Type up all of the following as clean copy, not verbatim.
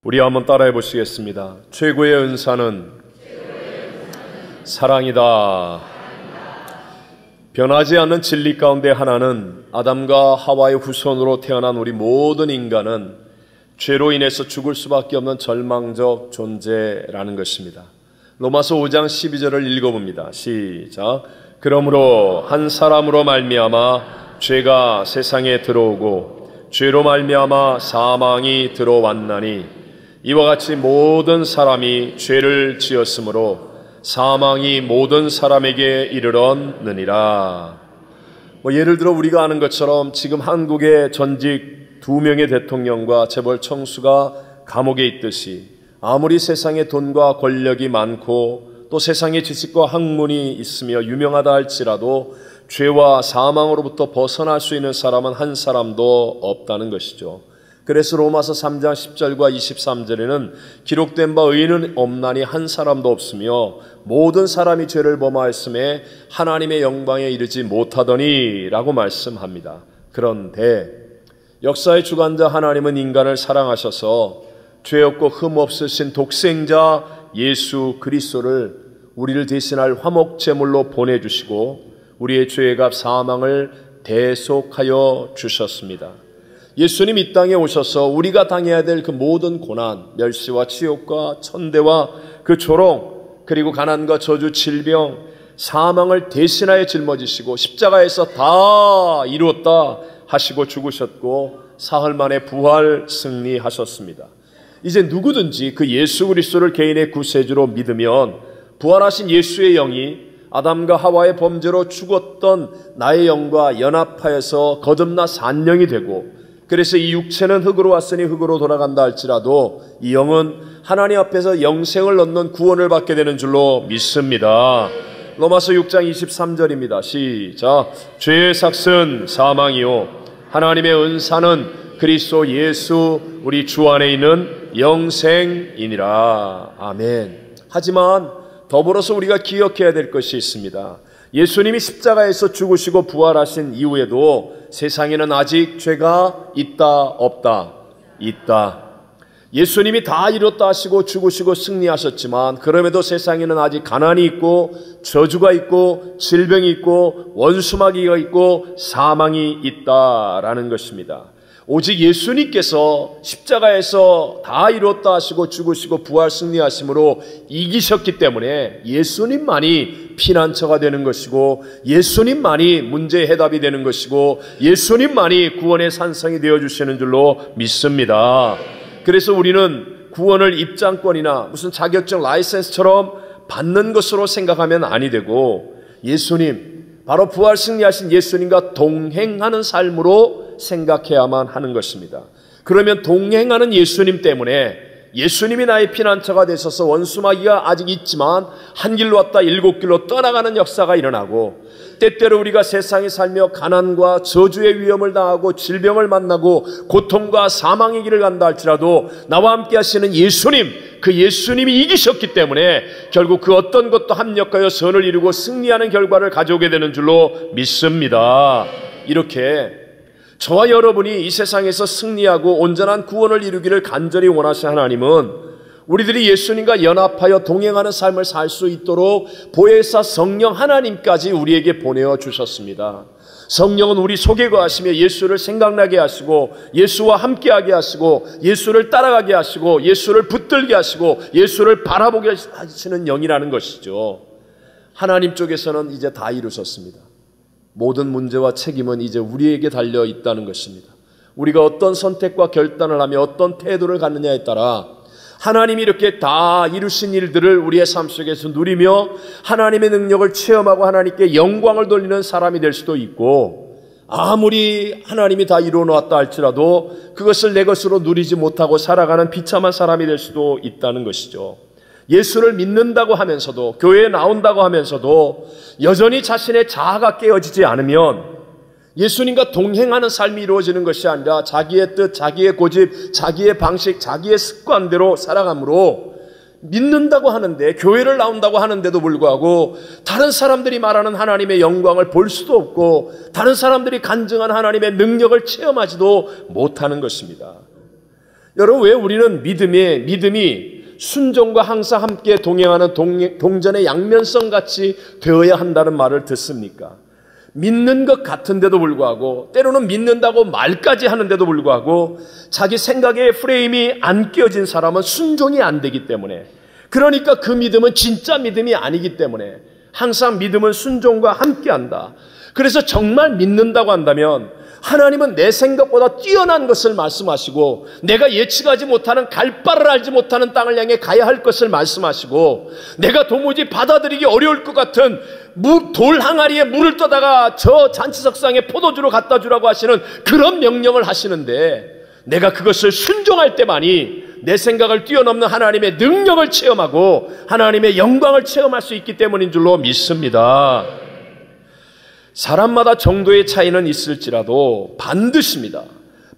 우리 한번 따라해 보시겠습니다. 최고의 은사는 사랑이다. 변하지 않는 진리 가운데 하나는 아담과 하와의 후손으로 태어난 우리 모든 인간은 죄로 인해서 죽을 수밖에 없는 절망적 존재라는 것입니다. 로마서 5장 12절을 읽어봅니다. 시작. 그러므로 한 사람으로 말미암아 죄가 세상에 들어오고 죄로 말미암아 사망이 들어왔나니 이와 같이 모든 사람이 죄를 지었으므로 사망이 모든 사람에게 이르렀느니라. 예를 들어 우리가 아는 것처럼 지금 한국의 전직 2명의 대통령과 재벌 총수가 감옥에 있듯이 아무리 세상에 돈과 권력이 많고 또 세상에 지식과 학문이 있으며 유명하다 할지라도 죄와 사망으로부터 벗어날 수 있는 사람은 한 사람도 없다는 것이죠. 그래서 로마서 3장 10절과 23절에는 기록된 바 의인은 없나니 한 사람도 없으며 모든 사람이 죄를 범하였음에 하나님의 영광에 이르지 못하더니 라고 말씀합니다. 그런데 역사의 주관자 하나님은 인간을 사랑하셔서 죄 없고 흠 없으신 독생자 예수 그리스도를 우리를 대신할 화목제물로 보내주시고 우리의 죄의 값 사망을 대속하여 주셨습니다. 예수님 이 땅에 오셔서 우리가 당해야 될 그 모든 고난, 멸시와 치욕과 천대와 그 조롱, 그리고 가난과 저주, 질병, 사망을 대신하여 짊어지시고 십자가에서 다 이루었다 하시고 죽으셨고 사흘 만에 부활 승리하셨습니다. 이제 누구든지 그 예수 그리스도를 개인의 구세주로 믿으면 부활하신 예수의 영이 아담과 하와의 범죄로 죽었던 나의 영과 연합하여서 거듭나 산 영이 되고, 그래서 이 육체는 흙으로 왔으니 흙으로 돌아간다 할지라도 이 영은 하나님 앞에서 영생을 얻는 구원을 받게 되는 줄로 믿습니다. 로마서 6장 23절입니다. 시작. 죄의 삭은 사망이요 하나님의 은사는 그리스도 예수 우리 주 안에 있는 영생이니라. 아멘. 하지만 더불어서 우리가 기억해야 될 것이 있습니다. 예수님이 십자가에서 죽으시고 부활하신 이후에도 세상에는 아직 죄가 있다 없다? 있다. 예수님이 다 이뤘다 하시고 죽으시고 승리하셨지만 그럼에도 세상에는 아직 가난이 있고 저주가 있고 질병이 있고 원수마귀가 있고 사망이 있다라는 것입니다. 오직 예수님께서 십자가에서 다 이뤘다 하시고 죽으시고 부활 승리하심으로 이기셨기 때문에 예수님만이 피난처가 되는 것이고 예수님만이 문제의 해답이 되는 것이고 예수님만이 구원의 산성이 되어주시는 줄로 믿습니다. 그래서 우리는 구원을 입장권이나 무슨 자격증 라이센스처럼 받는 것으로 생각하면 아니 되고 예수님, 바로 부활 승리하신 예수님과 동행하는 삶으로 생각해야만 하는 것입니다. 그러면 동행하는 예수님 때문에 예수님이 나의 피난처가 되셔서 원수마귀가 아직 있지만 한 길로 왔다 일곱 길로 떠나가는 역사가 일어나고, 때때로 우리가 세상에 살며 가난과 저주의 위험을 당하고 질병을 만나고 고통과 사망의 길을 간다 할지라도 나와 함께 하시는 예수님, 그 예수님이 이기셨기 때문에 결국 그 어떤 것도 합력하여 선을 이루고 승리하는 결과를 가져오게 되는 줄로 믿습니다. 이렇게 저와 여러분이 이 세상에서 승리하고 온전한 구원을 이루기를 간절히 원하신 하나님은 우리들이 예수님과 연합하여 동행하는 삶을 살 수 있도록 보혜사 성령 하나님까지 우리에게 보내어 주셨습니다. 성령은 우리 속에 거하시며 예수를 생각나게 하시고 예수와 함께하게 하시고 예수를 따라가게 하시고 예수를 붙들게 하시고 예수를 바라보게 하시는 영이라는 것이죠. 하나님 쪽에서는 이제 다 이루셨습니다. 모든 문제와 책임은 이제 우리에게 달려 있다는 것입니다. 우리가 어떤 선택과 결단을 하며 어떤 태도를 갖느냐에 따라 하나님이 이렇게 다 이루신 일들을 우리의 삶 속에서 누리며 하나님의 능력을 체험하고 하나님께 영광을 돌리는 사람이 될 수도 있고, 아무리 하나님이 다 이루어 놓았다 할지라도 그것을 내 것으로 누리지 못하고 살아가는 비참한 사람이 될 수도 있다는 것이죠. 예수를 믿는다고 하면서도 교회에 나온다고 하면서도 여전히 자신의 자아가 깨어지지 않으면 예수님과 동행하는 삶이 이루어지는 것이 아니라 자기의 뜻, 자기의 고집, 자기의 방식, 자기의 습관대로 살아가므로 믿는다고 하는데, 교회를 나온다고 하는데도 불구하고 다른 사람들이 말하는 하나님의 영광을 볼 수도 없고 다른 사람들이 간증한 하나님의 능력을 체험하지도 못하는 것입니다. 여러분, 왜 우리는 믿음이 순종과 항상 함께 동행하는 동전의 양면성 같이 되어야 한다는 말을 듣습니까? 믿는 것 같은데도 불구하고, 때로는 믿는다고 말까지 하는데도 불구하고 자기 생각의 프레임이 안 끼어진 사람은 순종이 안 되기 때문에, 그러니까 그 믿음은 진짜 믿음이 아니기 때문에 항상 믿음은 순종과 함께한다. 그래서 정말 믿는다고 한다면 하나님은 내 생각보다 뛰어난 것을 말씀하시고, 내가 예측하지 못하는, 갈 바를 알지 못하는 땅을 향해 가야 할 것을 말씀하시고, 내가 도무지 받아들이기 어려울 것 같은 돌 항아리에 물을 떠다가 저 잔치석상에 포도주로 갖다 주라고 하시는 그런 명령을 하시는데, 내가 그것을 순종할 때만이 내 생각을 뛰어넘는 하나님의 능력을 체험하고 하나님의 영광을 체험할 수 있기 때문인 줄로 믿습니다. 사람마다 정도의 차이는 있을지라도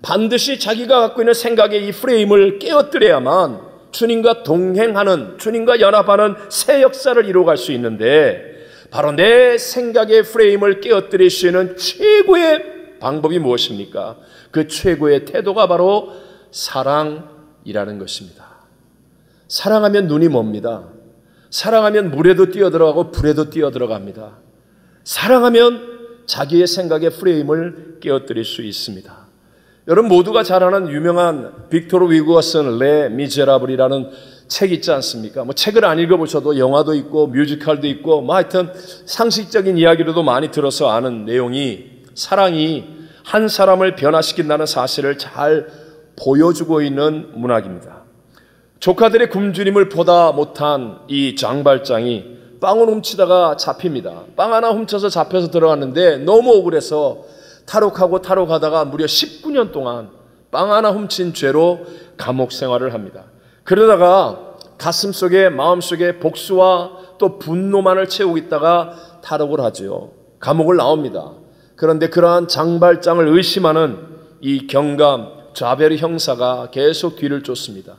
반드시 자기가 갖고 있는 생각의 이 프레임을 깨어뜨려야만 주님과 동행하는, 주님과 연합하는 새 역사를 이루어갈 수 있는데, 바로 내 생각의 프레임을 깨어뜨릴 수 있는 최고의 방법이 무엇입니까? 그 최고의 태도가 바로 사랑이라는 것입니다. 사랑하면 눈이 멉니다. 사랑하면 물에도 뛰어들어가고 불에도 뛰어들어갑니다. 사랑하면 자기의 생각의 프레임을 깨어뜨릴 수 있습니다. 여러분 모두가 잘 아는 유명한 빅토르 위고가 쓴 레 미제라블이라는 책 있지 않습니까? 책을 안 읽어보셔도 영화도 있고 뮤지컬도 있고 하여튼 상식적인 이야기로도 많이 들어서 아는 내용이, 사랑이 한 사람을 변화시킨다는 사실을 잘 보여주고 있는 문학입니다. 조카들의 굶주림을 보다 못한 이 장발장이 빵을 훔치다가 잡힙니다. 빵 하나 훔쳐서 잡혀서 들어갔는데 너무 억울해서 탈옥하다가 무려 19년 동안 빵 하나 훔친 죄로 감옥 생활을 합니다. 그러다가 가슴속에, 마음속에 복수와 또 분노만을 채우고 있다가 탈옥을 하죠. 감옥을 나옵니다. 그런데 그러한 장발장을 의심하는 이 경감 자베르 형사가 계속 뒤를 쫓습니다.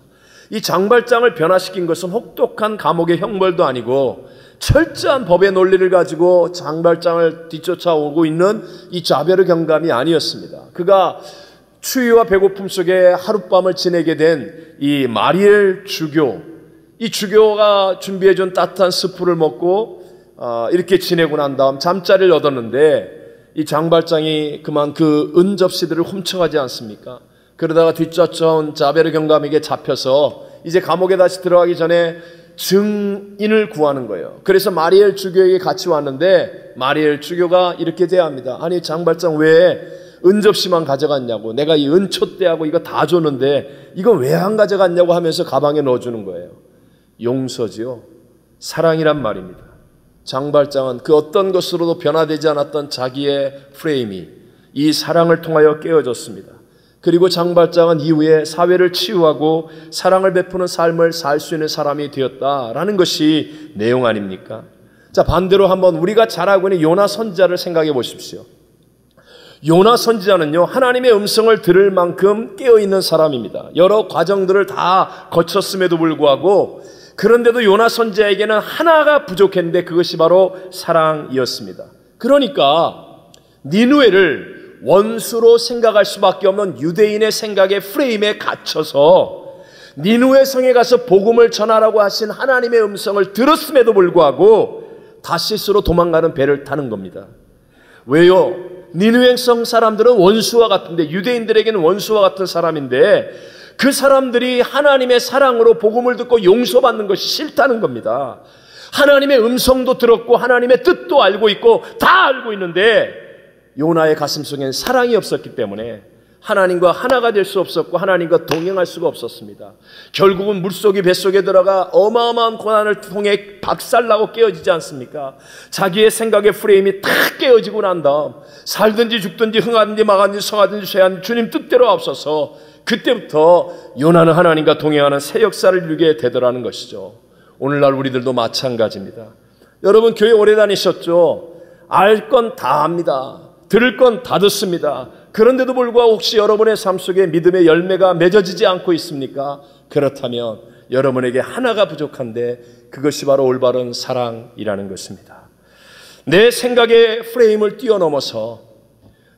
이 장발장을 변화시킨 것은 혹독한 감옥의 형벌도 아니고 철저한 법의 논리를 가지고 장발장을 뒤쫓아오고 있는 이 자베르 경감이 아니었습니다. 그가 추위와 배고픔 속에 하룻밤을 지내게 된 이 마리엘 주교, 이 주교가 준비해준 따뜻한 스프를 먹고 이렇게 지내고 난 다음 잠자리를 얻었는데, 이 장발장이 그만 그 은접시들을 훔쳐가지 않습니까? 그러다가 뒤쫓아온 자베르 경감에게 잡혀서 이제 감옥에 다시 들어가기 전에 증인을 구하는 거예요. 그래서 마리엘 주교에게 같이 왔는데 마리엘 주교가 이렇게 대합니다. 아니 장발장 왜 은접시만 가져갔냐고, 내가 이 은촛대하고 이거 다 줬는데 이거 왜 안 가져갔냐고 하면서 가방에 넣어주는 거예요. 용서지요. 사랑이란 말입니다. 장발장은 그 어떤 것으로도 변화되지 않았던 자기의 프레임이 이 사랑을 통하여 깨어졌습니다. 그리고 장발장은 이후에 사회를 치유하고 사랑을 베푸는 삶을 살 수 있는 사람이 되었다라는 것이 내용 아닙니까? 자, 반대로 한번 우리가 잘 알고 있는 요나 선지자를 생각해 보십시오. 요나 선지자는요, 하나님의 음성을 들을 만큼 깨어있는 사람입니다. 여러 과정들을 다 거쳤음에도 불구하고, 그런데도 요나 선지자에게는 하나가 부족했는데 그것이 바로 사랑이었습니다. 그러니까 니느웨를 원수로 생각할 수밖에 없는 유대인의 생각의 프레임에 갇혀서 니느웨 성에 가서 복음을 전하라고 하신 하나님의 음성을 들었음에도 불구하고 다시스로 도망가는 배를 타는 겁니다. 왜요? 니느웨 성 사람들은 원수와 같은데, 유대인들에게는 원수와 같은 사람인데 그 사람들이 하나님의 사랑으로 복음을 듣고 용서받는 것이 싫다는 겁니다. 하나님의 음성도 들었고 하나님의 뜻도 알고 있고 다 알고 있는데 요나의 가슴속에는 사랑이 없었기 때문에 하나님과 하나가 될 수 없었고 하나님과 동행할 수가 없었습니다. 결국은 물속이 뱃속에 들어가 어마어마한 고난을 통해 박살나고 깨어지지 않습니까? 자기의 생각의 프레임이 다 깨어지고 난 다음 살든지 죽든지 흥하든지 망하든지 성하든지 쇠하든지 주님 뜻대로 앞서서 그때부터 요나는 하나님과 동행하는 새 역사를 이루게 되더라는 것이죠. 오늘날 우리들도 마찬가지입니다. 여러분 교회 오래 다니셨죠? 알 건 다 압니다. 들을 건 다 듣습니다. 그런데도 불구하고 혹시 여러분의 삶 속에 믿음의 열매가 맺어지지 않고 있습니까? 그렇다면 여러분에게 하나가 부족한데 그것이 바로 올바른 사랑이라는 것입니다. 내 생각의 프레임을 뛰어넘어서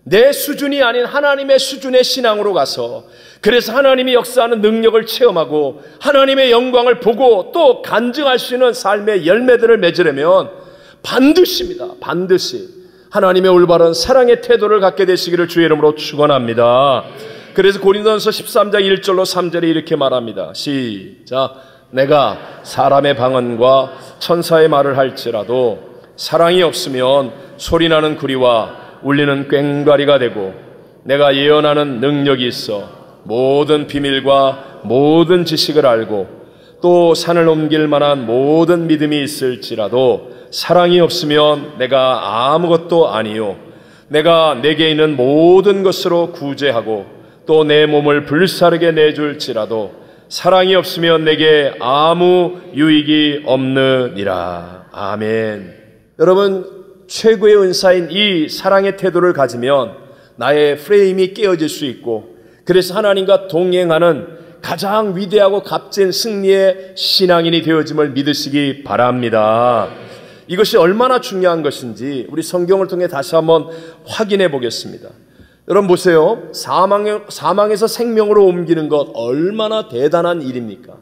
내 수준이 아닌 하나님의 수준의 신앙으로 가서, 그래서 하나님이 역사하는 능력을 체험하고 하나님의 영광을 보고 또 간증할 수 있는 삶의 열매들을 맺으려면 반드시입니다. 반드시 하나님의 올바른 사랑의 태도를 갖게 되시기를 주의 이름으로 축원합니다. 그래서 고린도전서 13장 1절로 3절에 이렇게 말합니다. 시작. 내가 사람의 방언과 천사의 말을 할지라도 사랑이 없으면 소리나는 구리와 울리는 꽹과리가 되고, 내가 예언하는 능력이 있어 모든 비밀과 모든 지식을 알고 또 산을 옮길 만한 모든 믿음이 있을지라도 사랑이 없으면 내가 아무것도 아니요, 내가 내게 있는 모든 것으로 구제하고 또 내 몸을 불사르게 내줄지라도 사랑이 없으면 내게 아무 유익이 없느니라. 아멘. 여러분, 최고의 은사인 이 사랑의 태도를 가지면 나의 프레임이 깨어질 수 있고, 그래서 하나님과 동행하는 가장 위대하고 값진 승리의 신앙인이 되어짐을 믿으시기 바랍니다. 이것이 얼마나 중요한 것인지 우리 성경을 통해 다시 한번 확인해 보겠습니다. 여러분 보세요. 사망에서 생명으로 옮기는 것 얼마나 대단한 일입니까?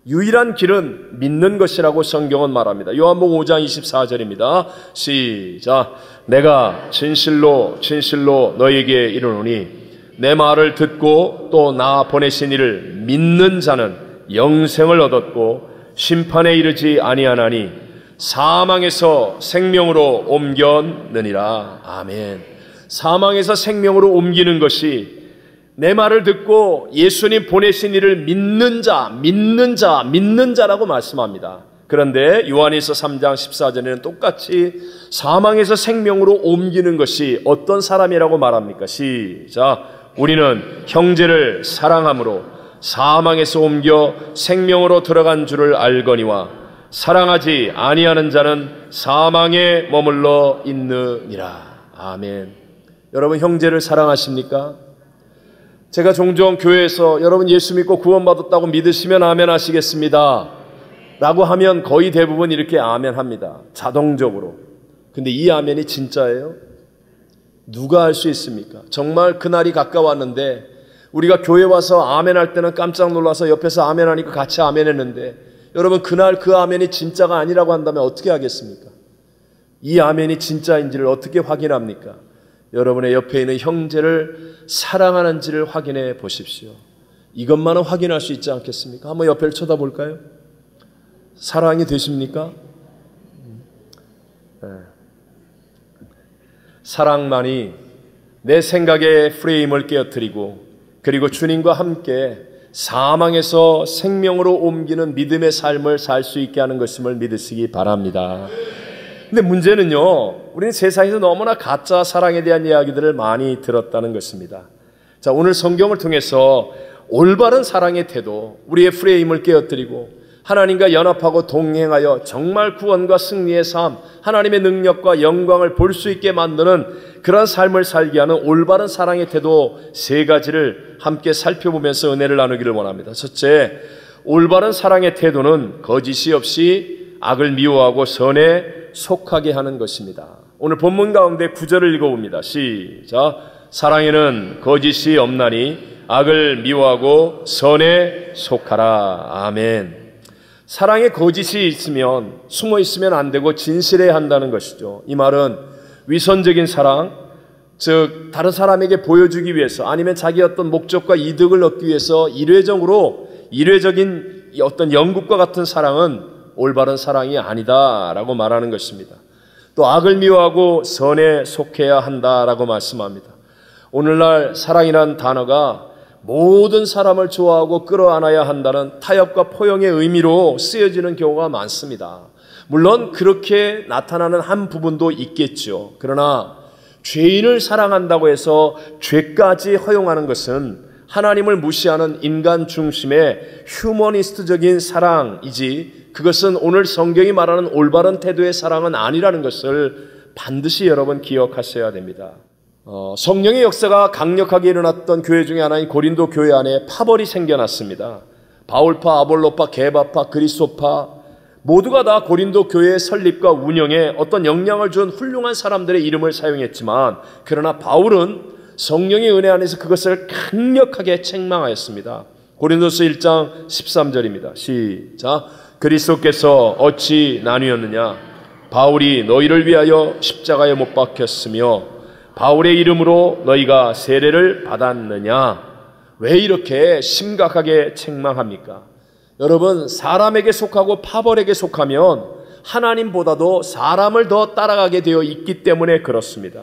유일한 길은 믿는 것이라고 성경은 말합니다. 요한복음 5장 24절입니다. 시작. 내가 진실로 진실로 너에게 이르노니 내 말을 듣고 또 나 보내신 이를 믿는 자는 영생을 얻었고 심판에 이르지 아니하나니 사망에서 생명으로 옮겼느니라. 아멘. 사망에서 생명으로 옮기는 것이 내 말을 듣고 예수님 보내신 이를 믿는 자라고 말씀합니다. 그런데 요한일서 3장 14절에는 똑같이 사망에서 생명으로 옮기는 것이 어떤 사람이라고 말합니까? 시작. 우리는 형제를 사랑함으로 사망에서 옮겨 생명으로 들어간 줄을 알거니와 사랑하지 아니하는 자는 사망에 머물러 있느니라. 아멘. 여러분, 형제를 사랑하십니까? 제가 종종 교회에서 여러분 예수 믿고 구원받았다고 믿으시면 아멘 하시겠습니다 라고 하면 거의 대부분 이렇게 아멘 합니다. 자동적으로. 근데 이 아멘이 진짜예요? 누가 할 수 있습니까? 정말 그날이 가까웠는데 우리가 교회 와서 아멘 할 때는 깜짝 놀라서 옆에서 아멘 하니까 같이 아멘 했는데, 여러분 그날 그 아멘이 진짜가 아니라고 한다면 어떻게 하겠습니까? 이 아멘이 진짜인지를 어떻게 확인합니까? 여러분의 옆에 있는 형제를 사랑하는지를 확인해 보십시오. 이것만은 확인할 수 있지 않겠습니까? 한번 옆을 쳐다볼까요? 사랑이 되십니까? 네. 사랑만이 내 생각의 프레임을 깨어뜨리고, 그리고 주님과 함께 사망에서 생명으로 옮기는 믿음의 삶을 살 수 있게 하는 것임을 믿으시기 바랍니다. 근데 문제는요, 우리는 세상에서 너무나 가짜 사랑에 대한 이야기들을 많이 들었다는 것입니다. 자, 오늘 성경을 통해서 올바른 사랑의 태도, 우리의 프레임을 깨어뜨리고 하나님과 연합하고 동행하여 정말 구원과 승리의 삶, 하나님의 능력과 영광을 볼 수 있게 만드는 그런 삶을 살게 하는 올바른 사랑의 태도 세 가지를 함께 살펴보면서 은혜를 나누기를 원합니다. 첫째, 올바른 사랑의 태도는 거짓이 없이 악을 미워하고 선에 속하게 하는 것입니다. 오늘 본문 가운데 9절을 읽어봅니다. 시작. 사랑에는 거짓이 없나니 악을 미워하고 선에 속하라. 아멘. 사랑에 거짓이 있으면, 숨어 있으면 안 되고 진실해야 한다는 것이죠. 이 말은 위선적인 사랑, 즉 다른 사람에게 보여주기 위해서 아니면 자기 어떤 목적과 이득을 얻기 위해서 이례적인 어떤 연극과 같은 사랑은 올바른 사랑이 아니다라고 말하는 것입니다. 또 악을 미워하고 선에 속해야 한다라고 말씀합니다. 오늘날 사랑이란 단어가 모든 사람을 좋아하고 끌어안아야 한다는 타협과 포용의 의미로 쓰여지는 경우가 많습니다. 물론 그렇게 나타나는 한 부분도 있겠죠. 그러나 죄인을 사랑한다고 해서 죄까지 허용하는 것은 하나님을 무시하는 인간 중심의 휴머니스트적인 사랑이지, 그것은 오늘 성경이 말하는 올바른 태도의 사랑은 아니라는 것을 반드시 여러분 기억하셔야 됩니다. 성령의 역사가 강력하게 일어났던 교회 중에 하나인 고린도 교회 안에 파벌이 생겨났습니다. 바울파, 아볼로파, 게바파, 그리스도파 모두가 다 고린도 교회의 설립과 운영에 어떤 영향을 준 훌륭한 사람들의 이름을 사용했지만, 그러나 바울은 성령의 은혜 안에서 그것을 강력하게 책망하였습니다. 고린도서 1장 13절입니다. 시작. 그리스도께서 어찌 나뉘었느냐? 바울이 너희를 위하여 십자가에 못 박혔으며 바울의 이름으로 너희가 세례를 받았느냐? 왜 이렇게 심각하게 책망합니까? 여러분, 사람에게 속하고 파벌에게 속하면 하나님보다도 사람을 더 따라가게 되어 있기 때문에 그렇습니다.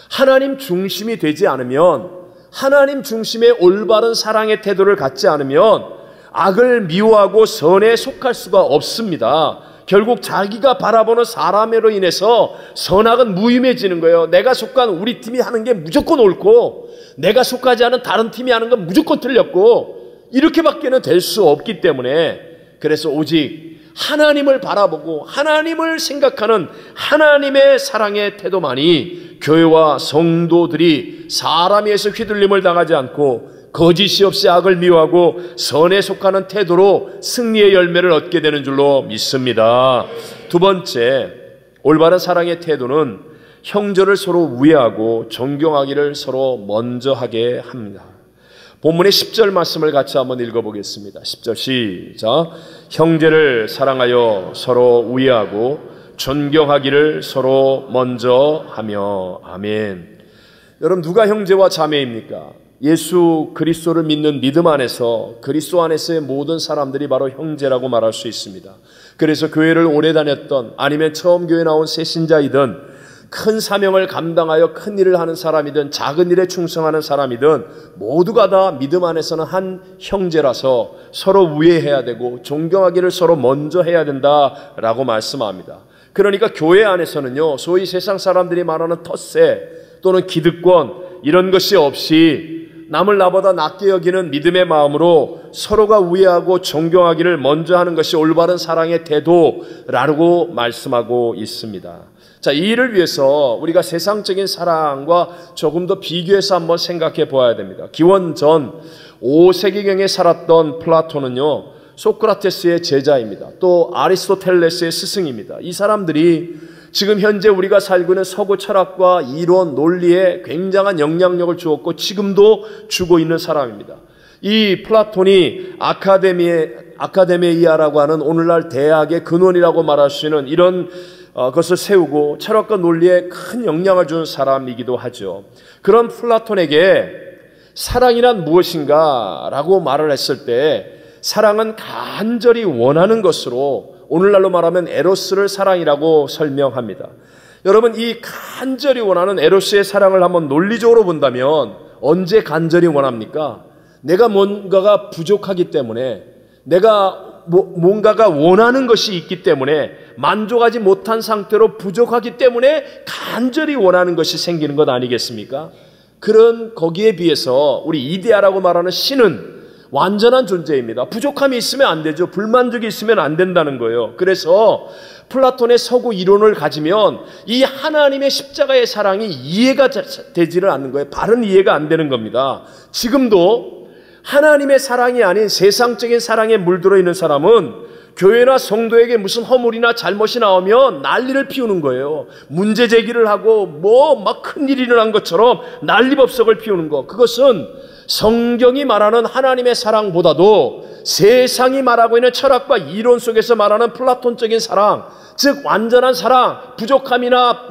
하나님 중심이 되지 않으면, 하나님 중심의 올바른 사랑의 태도를 갖지 않으면 악을 미워하고 선에 속할 수가 없습니다. 결국 자기가 바라보는 사람으로 인해서 선악은 무의미해지는 거예요. 내가 속한 우리 팀이 하는 게 무조건 옳고 내가 속하지 않은 다른 팀이 하는 건 무조건 틀렸고, 이렇게밖에는 될 수 없기 때문에, 그래서 오직 하나님을 바라보고 하나님을 생각하는 하나님의 사랑의 태도만이 교회와 성도들이 사람에 의해서 휘둘림을 당하지 않고 거짓이 없이 악을 미워하고 선에 속하는 태도로 승리의 열매를 얻게 되는 줄로 믿습니다. 두 번째, 올바른 사랑의 태도는 형제를 서로 우애하고 존경하기를 서로 먼저 하게 합니다. 본문의 10절 말씀을 같이 한번 읽어보겠습니다. 10절 시작. 형제를 사랑하여 서로 우애하고 존경하기를 서로 먼저 하며. 아멘. 여러분, 누가 형제와 자매입니까? 예수 그리스도를 믿는 믿음 안에서, 그리스도 안에서의 모든 사람들이 바로 형제라고 말할 수 있습니다. 그래서 교회를 오래 다녔던, 아니면 처음 교회 나온 새 신자이든, 큰 사명을 감당하여 큰 일을 하는 사람이든 작은 일에 충성하는 사람이든 모두가 다 믿음 안에서는 한 형제라서 서로 우애해야 되고 존경하기를 서로 먼저 해야 된다라고 말씀합니다. 그러니까 교회 안에서는요, 소위 세상 사람들이 말하는 텃세 또는 기득권 이런 것이 없이 남을 나보다 낮게 여기는 믿음의 마음으로 서로가 우애하고 존경하기를 먼저 하는 것이 올바른 사랑의 태도라고 말씀하고 있습니다. 자, 이 일을 위해서 우리가 세상적인 사랑과 조금 더 비교해서 한번 생각해 보아야 됩니다. 기원전 5세기경에 살았던 플라톤은요, 소크라테스의 제자입니다. 또 아리스토텔레스의 스승입니다. 이 사람들이 지금 현재 우리가 살고 있는 서구 철학과 이론, 논리에 굉장한 영향력을 주었고 지금도 주고 있는 사람입니다. 이 플라톤이 아카데미아라고 하는 오늘날 대학의 근원이라고 말할 수 있는 이런 것을 세우고 철학과 논리에 큰 영향을 준 사람이기도 하죠. 그런 플라톤에게 사랑이란 무엇인가 라고 말을 했을 때, 사랑은 간절히 원하는 것으로, 오늘날로 말하면 에로스를 사랑이라고 설명합니다. 여러분, 이 간절히 원하는 에로스의 사랑을 한번 논리적으로 본다면 언제 간절히 원합니까? 내가 뭔가가 부족하기 때문에, 내가 뭔가가 원하는 것이 있기 때문에, 만족하지 못한 상태로 부족하기 때문에 간절히 원하는 것이 생기는 것 아니겠습니까? 그런 거기에 비해서 우리 이데아라고 말하는 신은 완전한 존재입니다. 부족함이 있으면 안 되죠. 불만족이 있으면 안 된다는 거예요. 그래서 플라톤의 서구 이론을 가지면 이 하나님의 십자가의 사랑이 이해가 되지를 않는 거예요. 바른 이해가 안 되는 겁니다. 지금도 하나님의 사랑이 아닌 세상적인 사랑에 물들어 있는 사람은 교회나 성도에게 무슨 허물이나 잘못이 나오면 난리를 피우는 거예요. 문제 제기를 하고 막 큰일이 일어난 것처럼 난리법석을 피우는 거. 그것은 성경이 말하는 하나님의 사랑보다도 세상이 말하고 있는 철학과 이론 속에서 말하는 플라톤적인 사랑, 즉 완전한 사랑, 부족함이나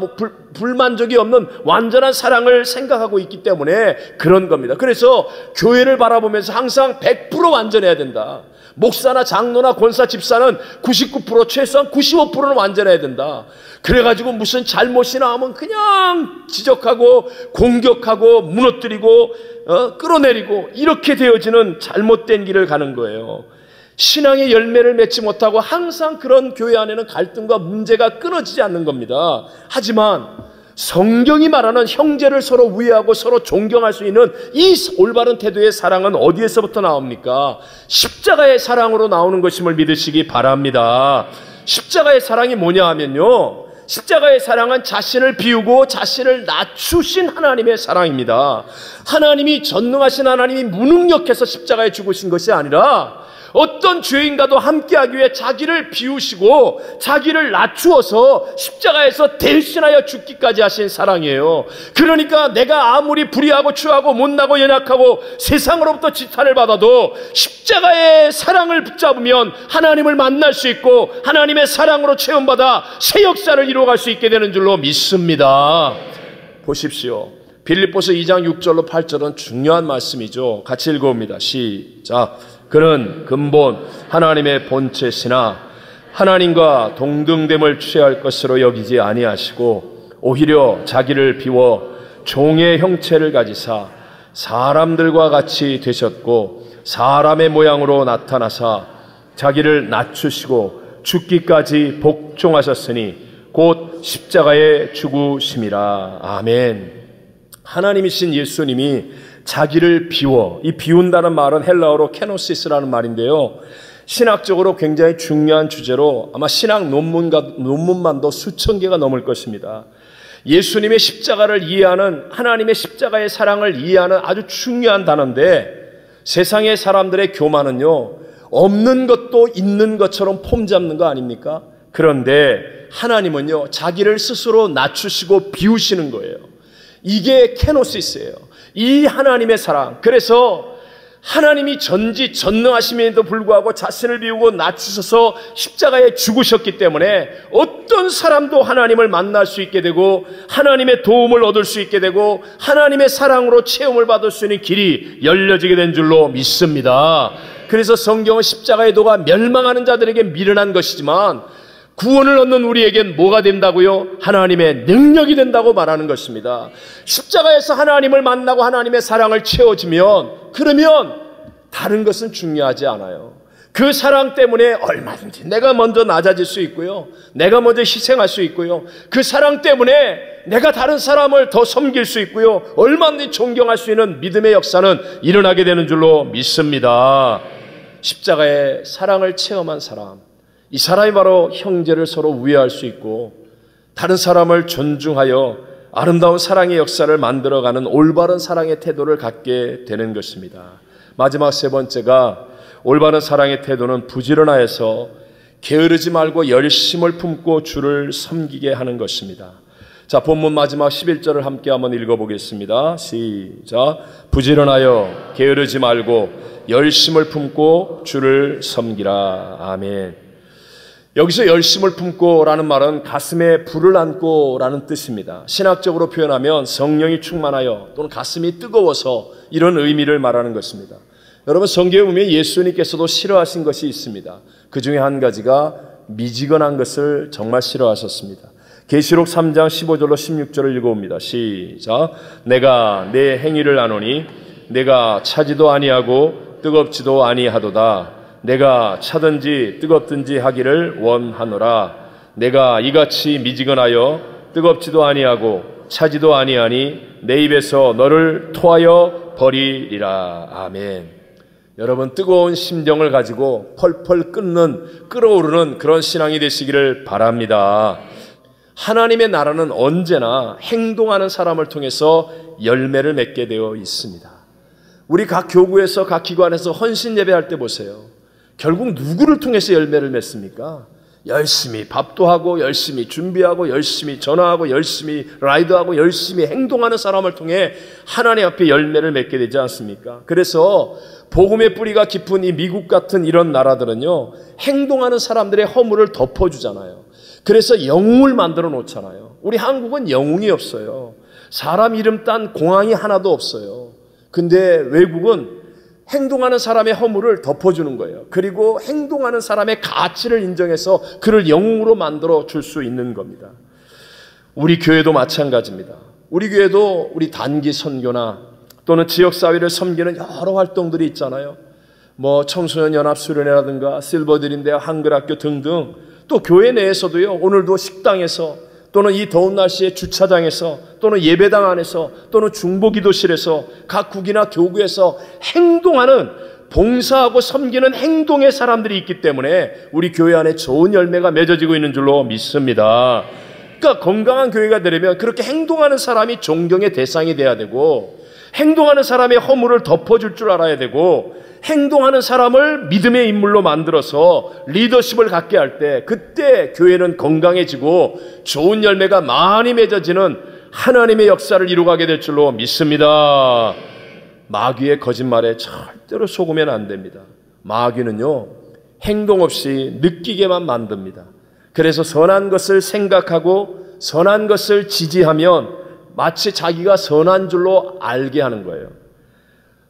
불만족이 없는 완전한 사랑을 생각하고 있기 때문에 그런 겁니다. 그래서 교회를 바라보면서 항상 100% 완전해야 된다. 목사나 장로나 권사 집사는 99%, 최소한 95%는 완전해야 된다. 그래가지고 무슨 잘못이 나오면 그냥 지적하고 공격하고 무너뜨리고 끌어내리고 이렇게 되어지는 잘못된 길을 가는 거예요. 신앙의 열매를 맺지 못하고 항상 그런 교회 안에는 갈등과 문제가 끊어지지 않는 겁니다. 하지만 성경이 말하는 형제를 서로 우애하고 서로 존경할 수 있는 이 올바른 태도의 사랑은 어디에서부터 나옵니까? 십자가의 사랑으로 나오는 것임을 믿으시기 바랍니다. 십자가의 사랑이 뭐냐 하면요, 십자가의 사랑은 자신을 비우고 자신을 낮추신 하나님의 사랑입니다. 하나님이 전능하신 하나님이 무능력해서 십자가에 죽으신 것이 아니라 어떤 죄인과도 함께하기 위해 자기를 비우시고 자기를 낮추어서 십자가에서 대신하여 죽기까지 하신 사랑이에요. 그러니까 내가 아무리 불의하고 추하고 못나고 연약하고 세상으로부터 지탄을 받아도 십자가의 사랑을 붙잡으면 하나님을 만날 수 있고 하나님의 사랑으로 체험받아 새 역사를 이루어갈 수 있게 되는 줄로 믿습니다. 보십시오. 빌립보서 2장 6절로 8절은 중요한 말씀이죠. 같이 읽어봅니다. 시작. 그는 근본 하나님의 본체시나 하나님과 동등됨을 취할 것으로 여기지 아니하시고 오히려 자기를 비워 종의 형체를 가지사 사람들과 같이 되셨고 사람의 모양으로 나타나사 자기를 낮추시고 죽기까지 복종하셨으니 곧 십자가에 죽으심이라. 아멘. 하나님이신 예수님이 자기를 비워, 이 비운다는 말은 헬라어로 케노시스라는 말인데요, 신학적으로 굉장히 중요한 주제로 아마 신학 논문만도 수천 개가 넘을 것입니다. 예수님의 십자가를 이해하는, 하나님의 십자가의 사랑을 이해하는 아주 중요한 단어인데, 세상의 사람들의 교만은요, 없는 것도 있는 것처럼 폼 잡는 거 아닙니까? 그런데 하나님은요, 자기를 스스로 낮추시고 비우시는 거예요. 이게 케노시스예요. 이 하나님의 사랑. 그래서 하나님이 전지전능하심에도 불구하고 자신을 비우고 낮추셔서 십자가에 죽으셨기 때문에 어떤 사람도 하나님을 만날 수 있게 되고 하나님의 도움을 얻을 수 있게 되고 하나님의 사랑으로 체험을 받을 수 있는 길이 열려지게 된 줄로 믿습니다. 그래서 성경은 십자가의 도가 멸망하는 자들에게 미련한 것이지만 구원을 얻는 우리에겐 뭐가 된다고요? 하나님의 능력이 된다고 말하는 것입니다. 십자가에서 하나님을 만나고 하나님의 사랑을 채워지면, 그러면 다른 것은 중요하지 않아요. 그 사랑 때문에 얼마든지 내가 먼저 낮아질 수 있고요, 내가 먼저 희생할 수 있고요, 그 사랑 때문에 내가 다른 사람을 더 섬길 수 있고요, 얼마든지 존경할 수 있는 믿음의 역사는 일어나게 되는 줄로 믿습니다. 십자가의 사랑을 체험한 사람, 이 사람이 바로 형제를 서로 우애할 수 있고 다른 사람을 존중하여 아름다운 사랑의 역사를 만들어가는 올바른 사랑의 태도를 갖게 되는 것입니다. 마지막 세 번째가, 올바른 사랑의 태도는 부지런하여서 게으르지 말고 열심을 품고 주를 섬기게 하는 것입니다. 자, 본문 마지막 11절을 함께 한번 읽어보겠습니다. 시작. 부지런하여 게으르지 말고 열심을 품고 주를 섬기라. 아멘. 여기서 열심을 품고라는 말은 가슴에 불을 안고라는 뜻입니다. 신학적으로 표현하면 성령이 충만하여 또는 가슴이 뜨거워서 이런 의미를 말하는 것입니다. 여러분, 성경에 보면 예수님께서도 싫어하신 것이 있습니다. 그 중에 한 가지가 미지근한 것을 정말 싫어하셨습니다. 계시록 3장 15절로 16절을 읽어봅니다. 시작. 내가 내 행위를 아노니 내가 차지도 아니하고 뜨겁지도 아니하도다. 내가 차든지 뜨겁든지 하기를 원하노라. 내가 이같이 미지근하여 뜨겁지도 아니하고 차지도 아니하니 내 입에서 너를 토하여 버리리라. 아멘. 여러분, 뜨거운 심정을 가지고 펄펄 끓어오르는 그런 신앙이 되시기를 바랍니다. 하나님의 나라는 언제나 행동하는 사람을 통해서 열매를 맺게 되어 있습니다. 우리 각 교구에서, 각 기관에서 헌신 예배할 때 보세요. 결국 누구를 통해서 열매를 맺습니까? 열심히 밥도 하고 열심히 준비하고 열심히 전화하고 열심히 라이드하고 열심히 행동하는 사람을 통해 하나님 앞에 열매를 맺게 되지 않습니까? 그래서 복음의 뿌리가 깊은 이 미국 같은 이런 나라들은요, 행동하는 사람들의 허물을 덮어주잖아요. 그래서 영웅을 만들어 놓잖아요. 우리 한국은 영웅이 없어요. 사람 이름 딴 공항이 하나도 없어요. 근데 외국은 행동하는 사람의 허물을 덮어주는 거예요. 그리고 행동하는 사람의 가치를 인정해서 그를 영웅으로 만들어 줄 수 있는 겁니다. 우리 교회도 마찬가지입니다. 우리 교회도 우리 단기 선교나 또는 지역사회를 섬기는 여러 활동들이 있잖아요. 뭐 청소년 연합 수련회라든가 실버드림대학 한글학교 등등, 또 교회 내에서도요, 오늘도 식당에서 또는 이 더운 날씨에 주차장에서 또는 예배당 안에서 또는 중보기도실에서 각 국이나 교구에서 행동하는, 봉사하고 섬기는 행동의 사람들이 있기 때문에 우리 교회 안에 좋은 열매가 맺어지고 있는 줄로 믿습니다. 그러니까 건강한 교회가 되려면 그렇게 행동하는 사람이 존경의 대상이 돼야 되고, 행동하는 사람의 허물을 덮어줄 줄 알아야 되고, 행동하는 사람을 믿음의 인물로 만들어서 리더십을 갖게 할 때, 그때 교회는 건강해지고 좋은 열매가 많이 맺어지는 하나님의 역사를 이루어가게 될 줄로 믿습니다. 마귀의 거짓말에 절대로 속으면 안 됩니다. 마귀는요, 행동 없이 느끼게만 만듭니다. 그래서 선한 것을 생각하고 선한 것을 지지하면 마치 자기가 선한 줄로 알게 하는 거예요.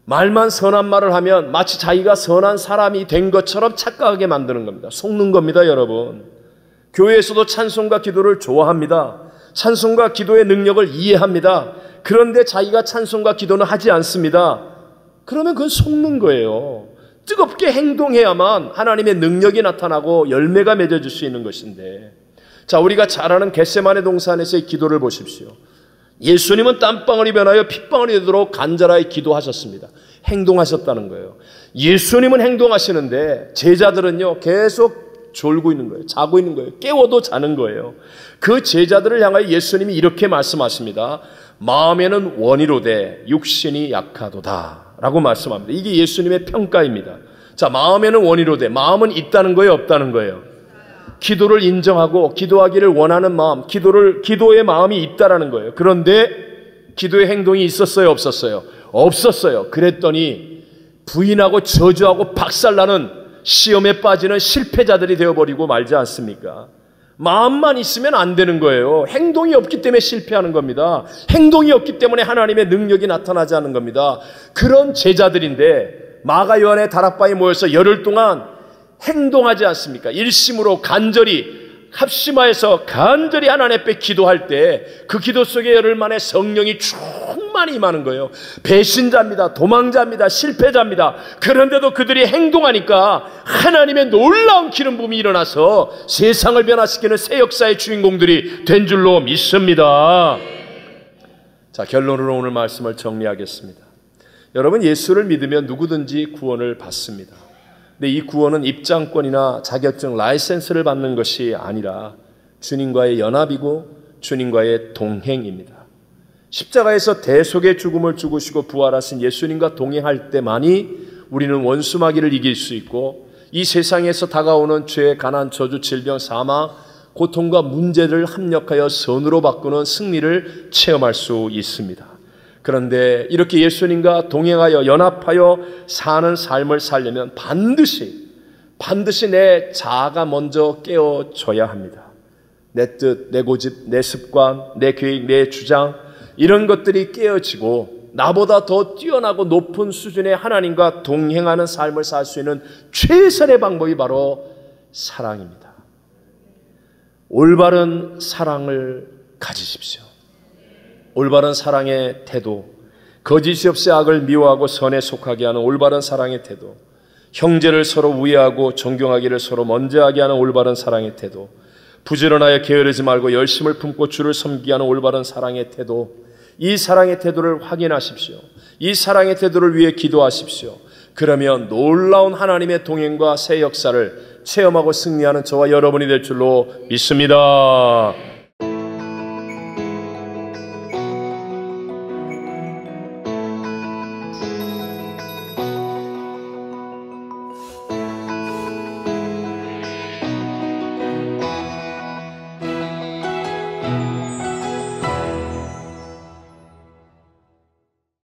말만 선한 말을 하면 마치 자기가 선한 사람이 된 것처럼 착각하게 만드는 겁니다. 속는 겁니다, 여러분. 교회에서도 찬송과 기도를 좋아합니다. 찬송과 기도의 능력을 이해합니다. 그런데 자기가 찬송과 기도는 하지 않습니다. 그러면 그건 속는 거예요. 뜨겁게 행동해야만 하나님의 능력이 나타나고 열매가 맺어질 수 있는 것인데, 자, 우리가 잘 아는 겟세마네 동산에서의 기도를 보십시오. 예수님은 땀방울이 변하여 핏방울이 되도록 간절하게 기도하셨습니다. 행동하셨다는 거예요. 예수님은 행동하시는데 제자들은요, 계속 졸고 있는 거예요. 자고 있는 거예요. 깨워도 자는 거예요. 그 제자들을 향하여 예수님이 이렇게 말씀하십니다. 마음에는 원이로되 육신이 약하도다 라고 말씀합니다. 이게 예수님의 평가입니다. 자, 마음에는 원이로되, 마음은 있다는 거예요, 없다는 거예요? 기도를 인정하고 기도하기를 원하는 마음, 기도의 마음이 있다라는 거예요. 그런데 기도의 행동이 있었어요, 없었어요? 없었어요. 그랬더니 부인하고 저주하고 박살나는 시험에 빠지는 실패자들이 되어버리고 말지 않습니까? 마음만 있으면 안 되는 거예요. 행동이 없기 때문에 실패하는 겁니다. 행동이 없기 때문에 하나님의 능력이 나타나지 않는 겁니다. 그런 제자들인데 마가 요한의 다락방에 모여서 열흘 동안 행동하지 않습니까? 일심으로 간절히 합심하여서 간절히 하나님 앞에 기도할 때 그 기도 속에 열흘 만에 성령이 충만히 임하는 거예요. 배신자입니다. 도망자입니다. 실패자입니다. 그런데도 그들이 행동하니까 하나님의 놀라운 기름 부음이 일어나서 세상을 변화시키는 새 역사의 주인공들이 된 줄로 믿습니다. 자, 결론으로 오늘 말씀을 정리하겠습니다. 여러분, 예수를 믿으면 누구든지 구원을 받습니다. 근데 이 구원은 입장권이나 자격증, 라이센스를 받는 것이 아니라 주님과의 연합이고 주님과의 동행입니다. 십자가에서 대속의 죽음을 죽으시고 부활하신 예수님과 동행할 때만이 우리는 원수마귀를 이길 수 있고 이 세상에서 다가오는 죄, 가난, 저주, 질병, 사망, 고통과 문제를 합력하여 선으로 바꾸는 승리를 체험할 수 있습니다. 그런데 이렇게 예수님과 동행하여 연합하여 사는 삶을 살려면 반드시 내 자아가 먼저 깨어져야 합니다. 내 뜻, 내 고집, 내 습관, 내 계획, 내 주장, 이런 것들이 깨어지고 나보다 더 뛰어나고 높은 수준의 하나님과 동행하는 삶을 살 수 있는 최선의 방법이 바로 사랑입니다. 올바른 사랑을 가지십시오. 올바른 사랑의 태도, 거짓이 없이 악을 미워하고 선에 속하게 하는 올바른 사랑의 태도, 형제를 서로 우애하고 존경하기를 서로 먼저 하게 하는 올바른 사랑의 태도, 부지런하여 게으르지 말고 열심을 품고 주를 섬기게 하는 올바른 사랑의 태도, 이 사랑의 태도를 확인하십시오. 이 사랑의 태도를 위해 기도하십시오. 그러면 놀라운 하나님의 동행과 새 역사를 체험하고 승리하는 저와 여러분이 될 줄로 믿습니다.